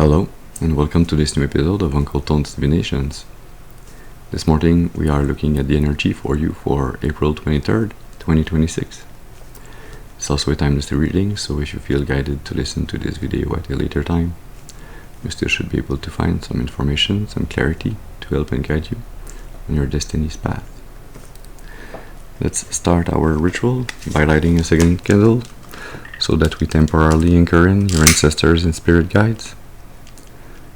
Hello, and welcome to this new episode of Uncle Tone's Divinations. This morning we are looking at the energy for you for April 23rd, 2026. It's also a timeless reading, so if you feel guided to listen to this video at a later time, you still should be able to find some information, some clarity to help and guide you on your destiny's path. Let's start our ritual by lighting a second candle so that we temporarily anchor in your ancestors and spirit guides,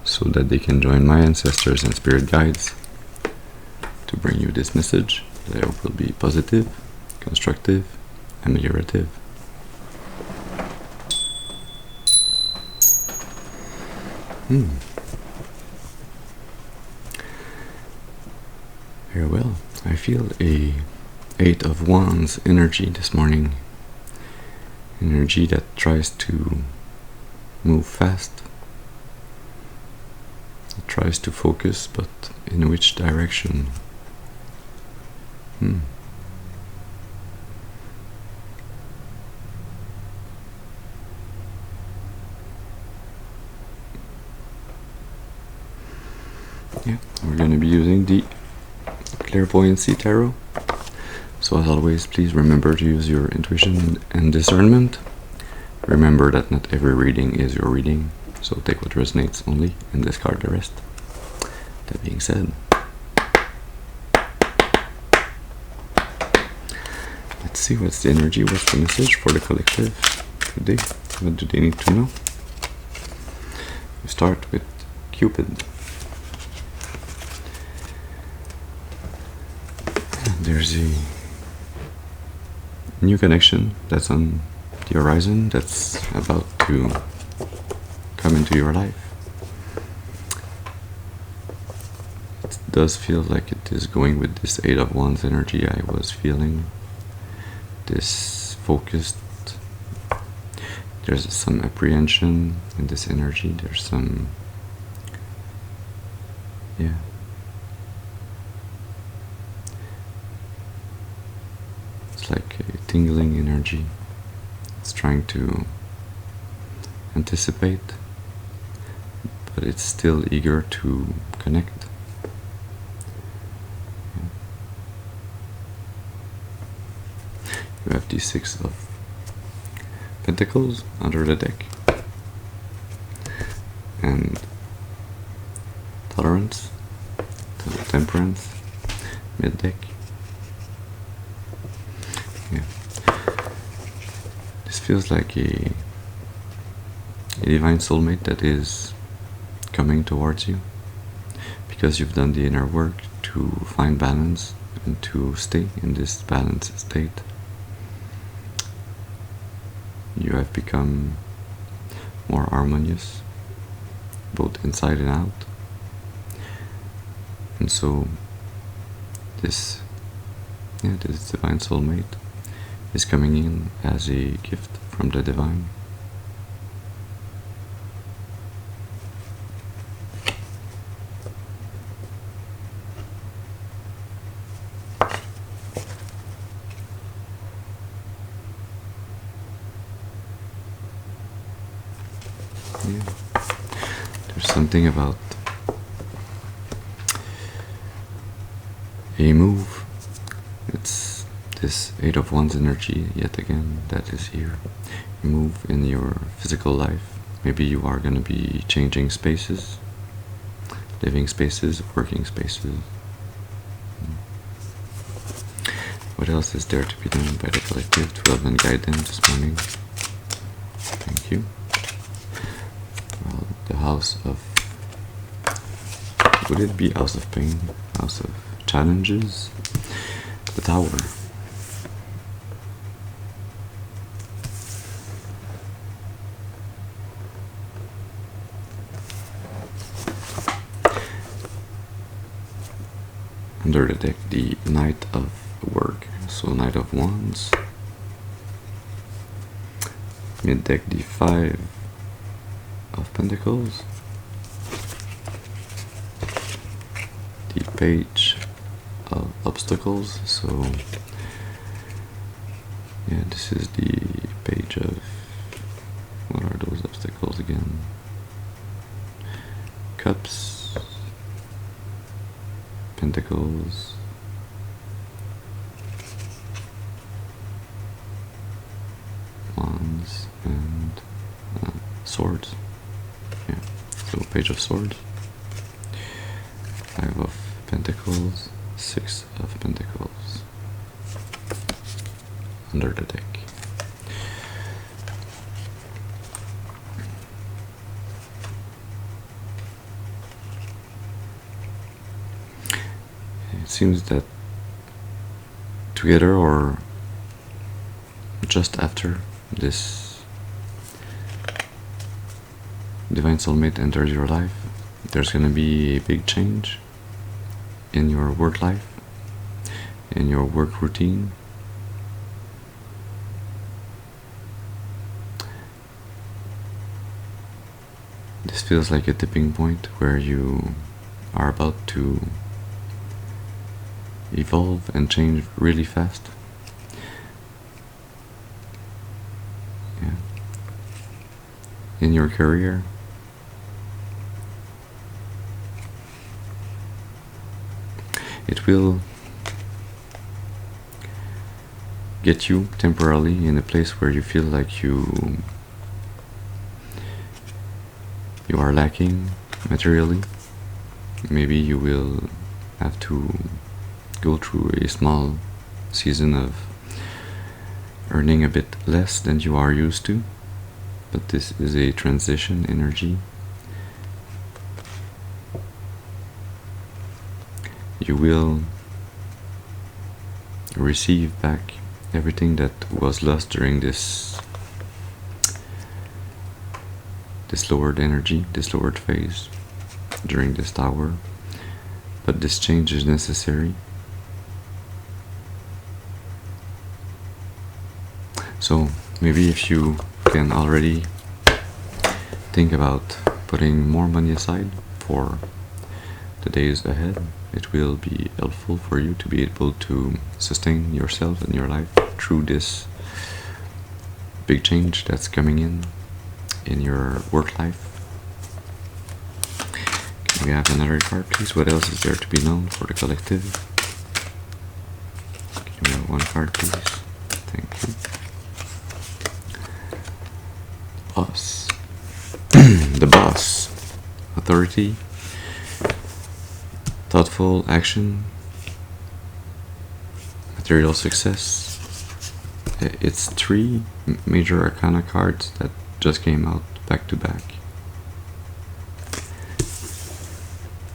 so that they can join my ancestors and spirit guides to bring you this message that I hope will be positive, constructive, ameliorative. Very well. I feel a 8 of Wands energy this morning. Energy that tries to move fast. It tries to focus, but in which direction? Yeah, we're going to be using the Clairvoyancy tarot. So as always, please remember to use your intuition and discernment. Remember that not every reading is your reading, so take what resonates only and discard the rest. That being said, let's see what's the energy, what's the message for the collective today. What do they need to know? We start with Cupid. There's a new connection that's on the horizon, that's about to come into your life. It does feel like it is going with this 8 of Wands energy I was feeling. This focused, there's some apprehension in this energy, there's some, it's like a tingling energy. It's trying to anticipate, but it's still eager to connect. You have the 6 of Pentacles under the deck, and Tolerance, Temperance, mid-deck. This feels like a divine soulmate that is coming towards you because you've done the inner work to find balance and to stay in this balanced state. You have become more harmonious, both inside and out. And so this divine soulmate is coming in as a gift from the divine. There's something about a move. It's this 8 of Wands energy yet again that is here. You move in your physical life. Maybe you are going to be changing spaces, living spaces, working spaces. What else is there to be done by the collective to help and guide them this morning? Thank you. Well, the House of, would it be House of Pain, House of Challenges? The Tower. Under the deck, the Knight of Work, so Knight of Wands. Mid-deck, the 5 of Pentacles. The Page of Obstacles, so yeah, this is the Page of, what are those obstacles again? Cups, Pentacles, Wands, and Swords. Yeah, so Page of Swords, Five of Pentacles, Six of Pentacles under the deck. It seems that together or just after this divine soulmate enters your life, there's going to be a big change in your work life, in your work routine. This feels like a tipping point where you are about to evolve and change really fast. Yeah. In your career, it will get you temporarily in a place where you feel like you are lacking materially. Maybe you will have to go through a small season of earning a bit less than you are used to, but this is a transition energy. You will receive back everything that was lost during this lowered energy, this lowered phase during this tower, but this change is necessary. So maybe if you can already think about putting more money aside for the days ahead, it will be helpful for you to be able to sustain yourself and your life through this big change that's coming in your work life. Can we have another card, please? What else is there to be known for the collective? Can we have one card, please? Thank you. Boss. The boss. Authority. Thoughtful action. Material success. It's three major arcana cards that just came out back to back.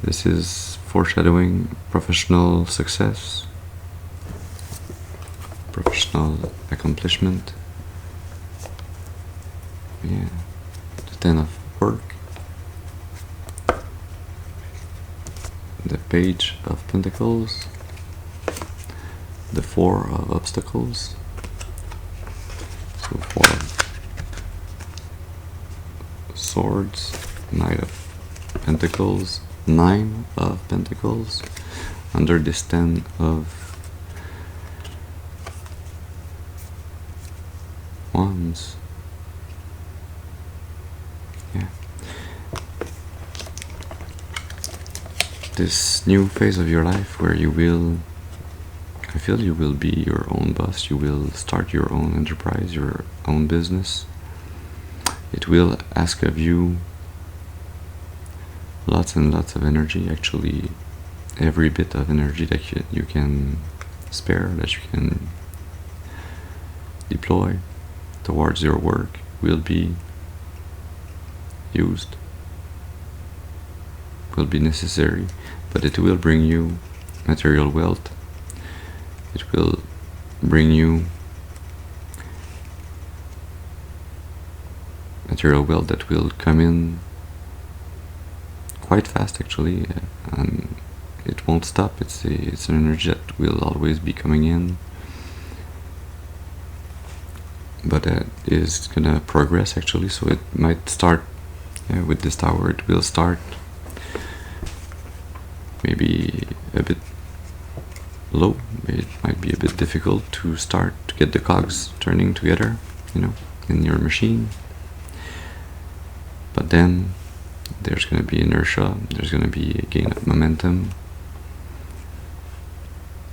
This is foreshadowing professional success, professional accomplishment. Yeah, the Ten of Work, the Page of Pentacles, the Four of Obstacles. So Four of Swords, Knight of Pentacles, Nine of Pentacles, under this Ten of Wands. Yeah. This new phase of your life where you will, I feel you will be your own boss, you will start your own enterprise, your own business. It will ask of you lots and lots of energy, actually every bit of energy that you can spare, that you can deploy towards your work will be used, will be necessary, but it will bring you material wealth. It will bring you material wealth that will come in quite fast, actually, and it won't stop. It's an energy that will always be coming in, but it is gonna progress, actually. So it might start with this tower. It will start maybe a bit low. It might be a bit difficult to start to get the cogs turning together, in your machine. But then there's going to be inertia, there's going to be a gain of momentum.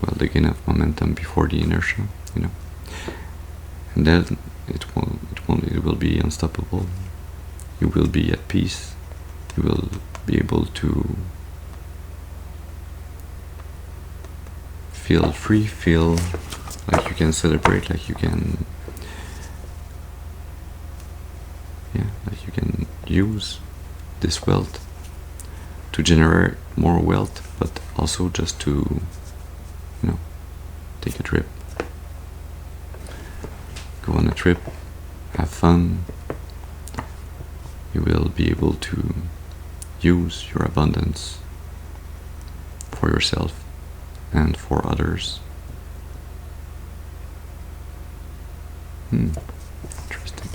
Well, the gain of momentum before the inertia, you know. And then it will be unstoppable. You will be at peace. You will be able to feel free, feel like you can celebrate, like you can, like you can use this wealth to generate more wealth, but also just to, take a trip. Go on a trip, have fun. You will be able to use your abundance for yourself and for others. Interesting.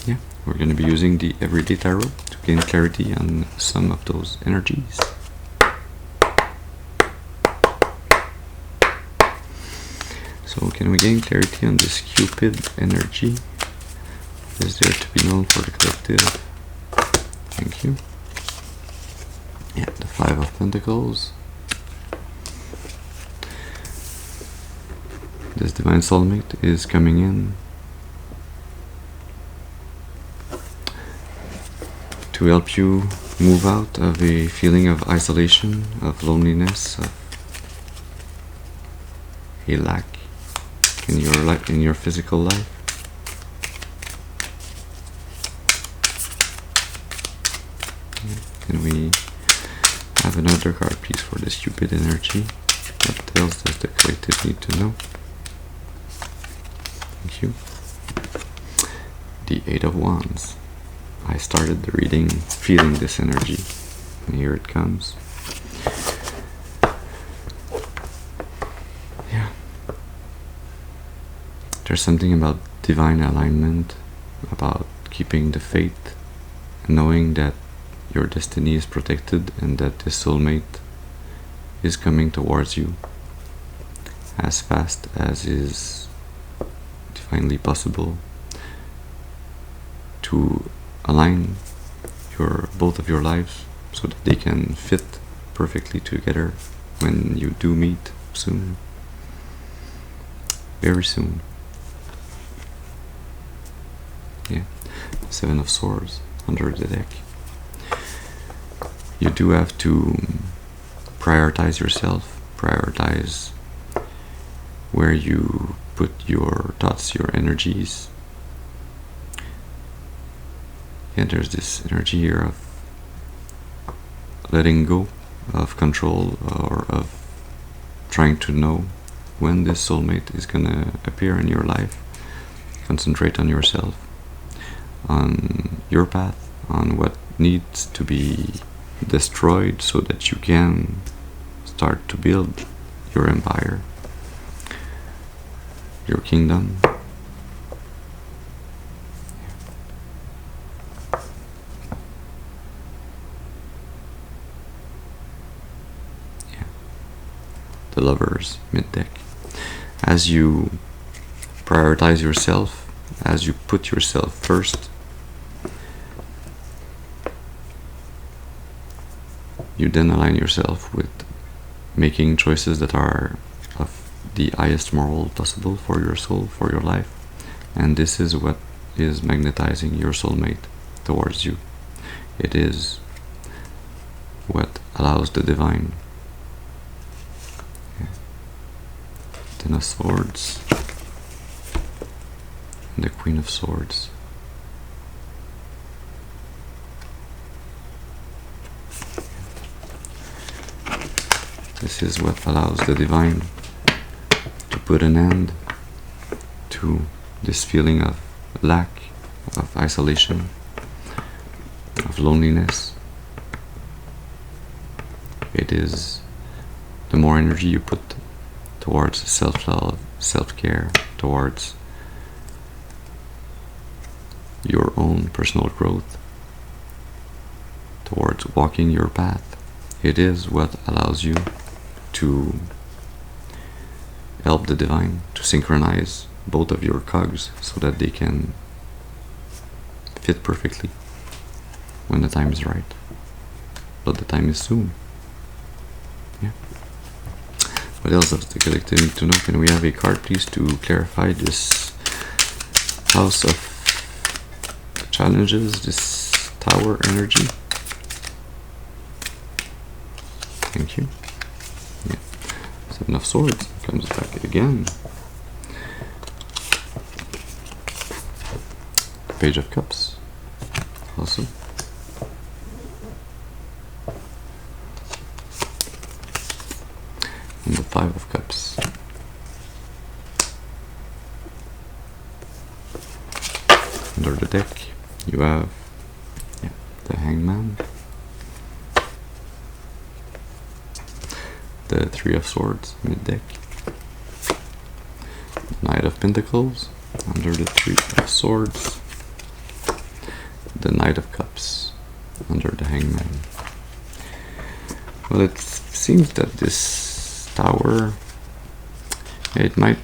Yeah, we're going to be using the Everyday Tarot to gain clarity on some of those energies. So can we gain clarity on this Cupid energy? Is there to be known for the collective? Thank you. Yeah, the Five of Pentacles. This divine soulmate is coming in to help you move out of a feeling of isolation, of loneliness, of a lack in your life, in your physical life. Can we have another card, please, for this Cupid energy? What else does the collective need to know? Thank you. The Eight of Wands. I started the reading feeling this energy, and here it comes. Yeah. There's something about divine alignment, about keeping the faith, and knowing that your destiny is protected and that this soulmate is coming towards you as fast as is divinely possible to align both of your lives so that they can fit perfectly together when you do meet soon, very soon. Yeah, Seven of Swords under the deck. You do have to prioritize yourself, prioritize where you put your thoughts, your energies. Yeah, there's this energy here of letting go of control, or of trying to know when this soulmate is gonna appear in your life. Concentrate on yourself, on your path, on what needs to be destroyed so that you can start to build your empire, your kingdom. Yeah. The Lovers mid-deck. As you prioritize yourself, as you put yourself first, you then align yourself with making choices that are of the highest moral possible for your soul, for your life. And this is what is magnetizing your soulmate towards you. It is what allows the divine. Yeah. Ten of Swords and the Queen of Swords. This is what allows the divine to put an end to this feeling of lack, of isolation, of loneliness. It is the more energy you put towards self-love, self-care, towards your own personal growth, towards walking your path. It is what allows you to help the divine to synchronize both of your cogs so that they can fit perfectly when the time is right. But the time is soon. Yeah. What else does the collective need to know? Can we have a card, please, to clarify this house of challenges, this tower energy? Thank you. Yeah. Seven of Swords comes back again. Page of Cups. Awesome. And the Five of Cups. Under the deck, you have the Hangman, the Three of Swords mid-deck, Knight of Pentacles under the Three of Swords, the Knight of Cups under the Hangman. Well, it seems that this tower, it might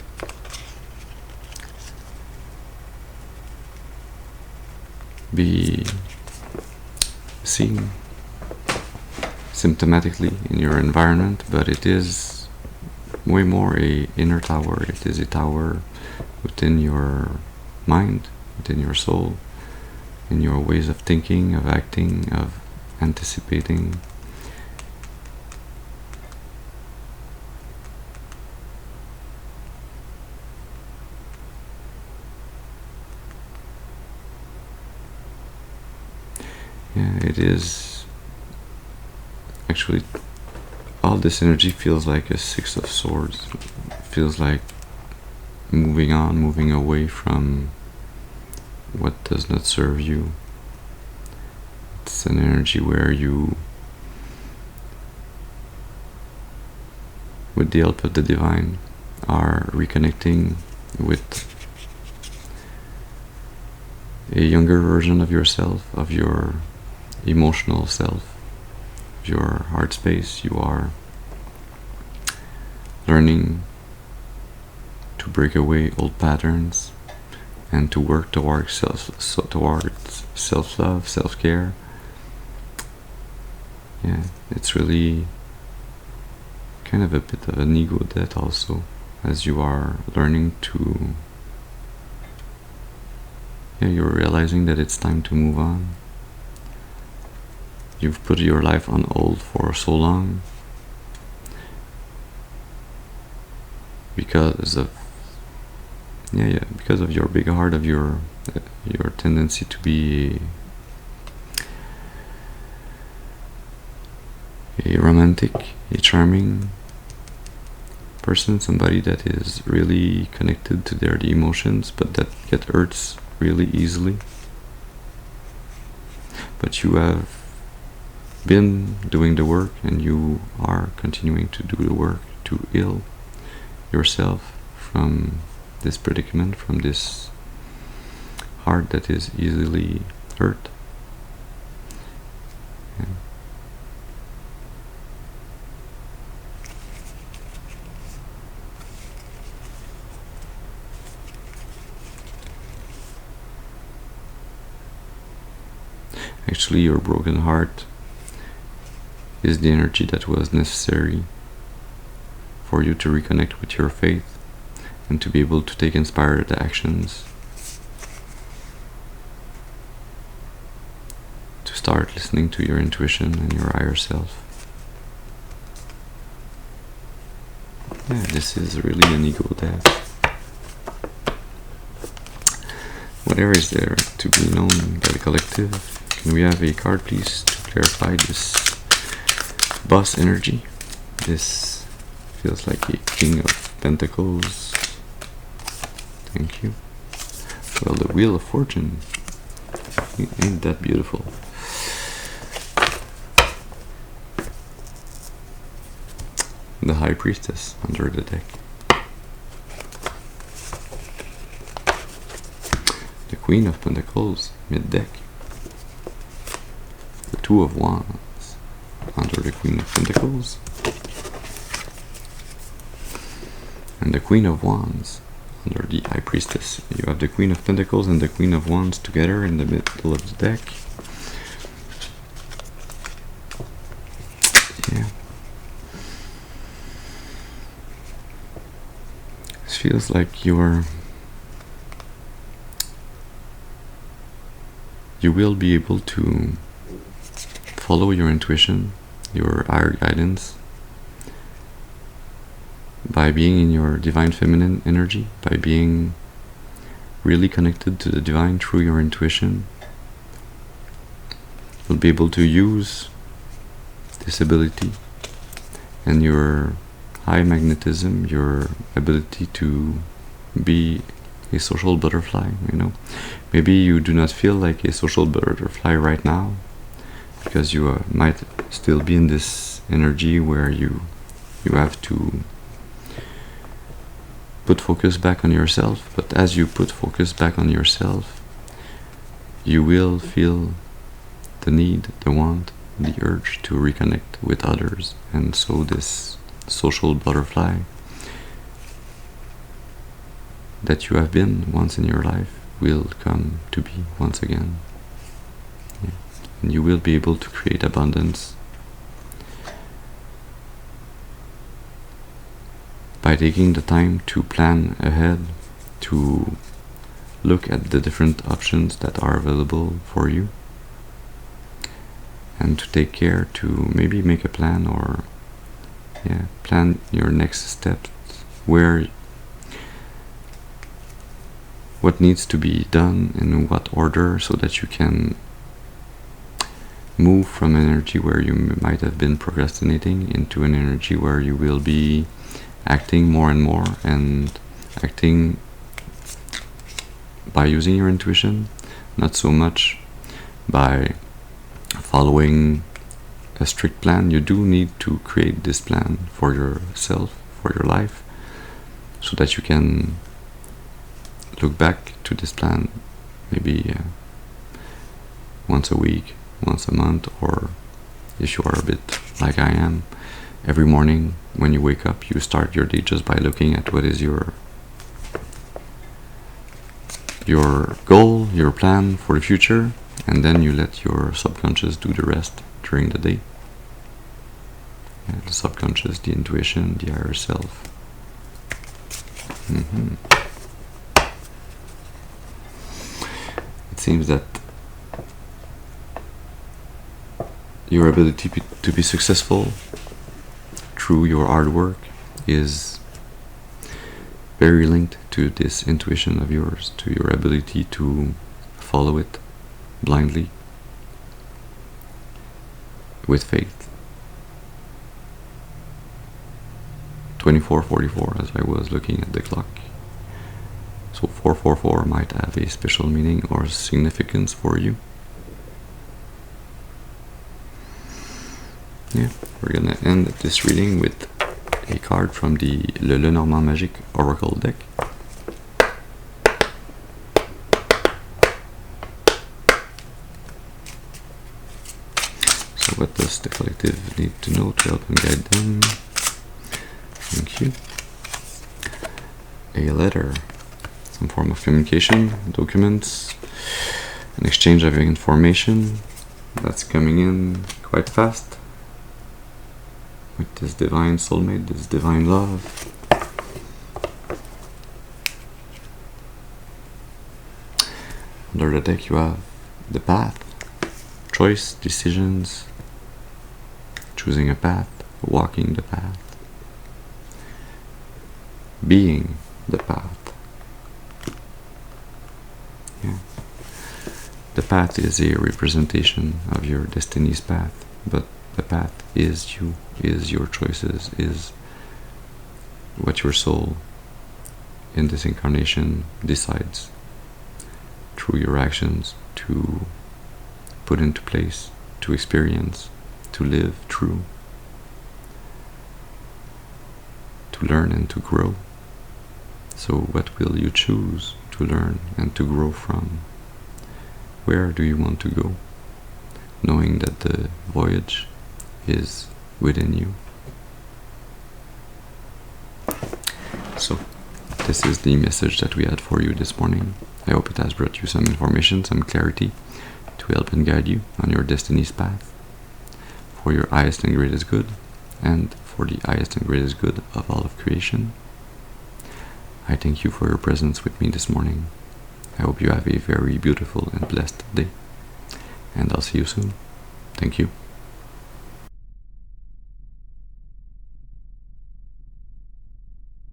be seen symptomatically in your environment, but it is way more a inner tower. It is a tower within your mind, within your soul, in your ways of thinking, of acting, of anticipating. Yeah, it is actually, all this energy feels like a Six of Swords. It feels like moving on, moving away from what does not serve you. It's an energy where you, with the help of the divine, are reconnecting with a younger version of yourself, of your emotional self, your heart space. You are learning to break away old patterns and to work towards self-love, self-care. Yeah, it's really kind of a bit of an ego death also, as you are learning to, you're realizing that it's time to move on. You've put your life on hold for so long because of because of your big heart, of your tendency to be a romantic, a charming person, somebody that is really connected to their emotions, but that get hurts really easily. But you have been doing the work, and you are continuing to do the work to heal yourself from this predicament, from this heart that is easily hurt. Yeah. Actually, your broken heart is the energy that was necessary for you to reconnect with your faith and to be able to take inspired actions, to start listening to your intuition and your higher self. Yeah, this is really an ego death. Whatever is there to be known by the collective? Can we have a card, please, to clarify this boss energy? This feels like a King of Pentacles. Thank you. Well, the Wheel of Fortune. Ain't that beautiful? The High Priestess under the deck. The Queen of Pentacles mid-deck. The Two of Wands under the Queen of Pentacles. And and the Queen of Wands under the High Priestess. You have the Queen of Pentacles and the Queen of Wands together in the middle of the deck. Yeah. This feels like you will be able to follow your intuition, your higher guidance, by being in your divine feminine energy, by being really connected to the divine through your intuition. You'll be able to use this ability and your high magnetism, your ability to be a social butterfly, you know. Maybe you do not feel like a social butterfly right now, because you might still be in this energy where you have to put focus back on yourself. But as you put focus back on yourself, you will feel the need, the want, the urge to reconnect with others, and so this social butterfly that you have been once in your life will come to be once again. Yeah. And you will be able to create abundance by taking the time to plan ahead, to look at the different options that are available for you, and to take care to maybe make a plan, or plan your next steps, what needs to be done in what order, so that you can move from an energy where you might have been procrastinating into an energy where you will be acting more and more, and acting by using your intuition, not so much by following a strict plan. You do need to create this plan for yourself, for your life, so that you can look back to this plan maybe once a week, once a month, or if you are a bit like I am, every morning when you wake up, you start your day just by looking at what is your goal, your plan for the future, and then you let your subconscious do the rest during the day. The subconscious, the intuition, the higher self. It seems that your ability to be successful through your hard work is very linked to this intuition of yours, to your ability to follow it blindly with faith. 2444, as I was looking at the clock. So 444 might have a special meaning or significance for you. Yeah, we're gonna end this reading with a card from the Lenormand Magique Oracle deck. So what does the collective need to know to help and guide them? Thank you. A letter, some form of communication, documents, an exchange of information that's coming in quite fast with this divine soulmate, this divine love. Under the deck you have the path, choice, decisions, choosing a path, walking the path, being the path. Yeah. The path is a representation of your destiny's path, but the path is you, is your choices, is what your soul in this incarnation decides through your actions to put into place, to experience, to live through, to learn and to grow. So what will you choose to learn and to grow from? Where do you want to go, knowing that the voyage is within you? So, this is the message that we had for you this morning. I hope it has brought you some information, some clarity to help and guide you on your destiny's path for your highest and greatest good, and for the highest and greatest good of all of creation. I thank you for your presence with me this morning. I hope you have a very beautiful and blessed day, and I'll see you soon. Thank you.